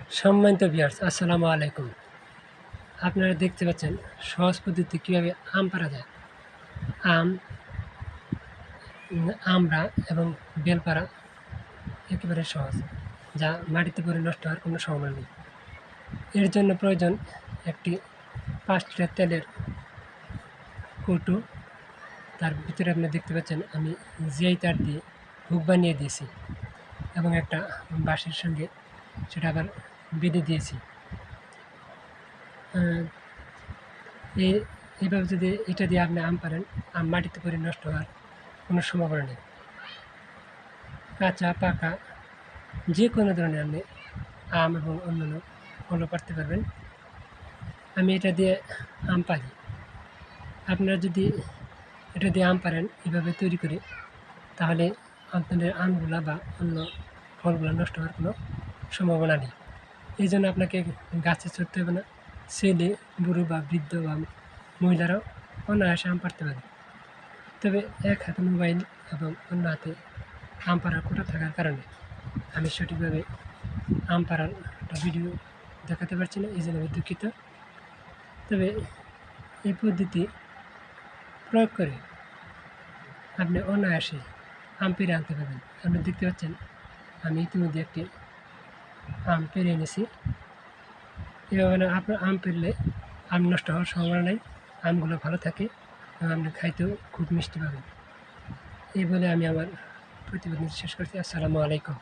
সম্মানিত ভিউয়ার্স, আসসালামু আলাইকুম। আপনারা দেখতে পাচ্ছেন সহজ পদ্ধতিতে কীভাবে আম পাড়া যায়। আম, আমড়া এবং বেল পাড়া একেবারে সহজ, যা মাটিতে পড়ে নষ্ট হওয়ার কোনো সম্ভাবনা নেই। এর জন্য প্রয়োজন একটি 5 লিটার তেলের কৌটো। তার ভিতরে আপনি দেখতে পাচ্ছেন আমি জিআই তার দিয়ে হুক বানিয়ে দিয়েছি এবং একটা বাঁশের সঙ্গে সেটা আবার বেঁধে দিয়েছি। এইভাবে যদি এটা দিয়ে আপনি আম পারেন, আম মাটিতে পড়ে নষ্ট হওয়ার কোনো সম্ভাবনা নেই। কাঁচা পাকা যে কোনো ধরনের আপনি আম এবং অন্যান্য ফলও পারতে পারবেন। আমি এটা দিয়ে আম পারি। আপনারা যদি এটা দিয়ে আম পারেন এভাবে তৈরি করে, তাহলে আপনাদের আমগুলা বা অন্য ফলগুলো নষ্ট হওয়ার কোনো সম্ভাবনা নেই। এই জন্য আপনাকে গাছে চড়তে হবে না। ছেলে, বুড়ো বা বৃদ্ধ বা মহিলারাও অনায়াসে আম পাড়তে পারে। তবে এক হাতে মোবাইল এবং অন্য হাতে আম পাড়ার কোটা থাকার কারণে আমি সঠিকভাবে আম পাড়ার একটা ভিডিও দেখাতে পারছি না, এই জন্য আমি দুঃখিত। তবে এই পদ্ধতি প্রয়োগ করে আপনি অনায়াসে আম পেড়ে আনতে পারবেন। আপনি দেখতে পাচ্ছেন আমি ইতিমধ্যে একটি আম পেড়ে এনেছি। এভাবে আপনার আম পেড়লে আম নষ্ট হওয়ার সম্ভাবনা নেই, আমগুলো ভালো থাকে এবং আপনি খাইতেও খুব মিষ্টি পাবেন। এই বলে আমি আমার প্রতিবেদন শেষ করছি। আসসালামু আলাইকুম।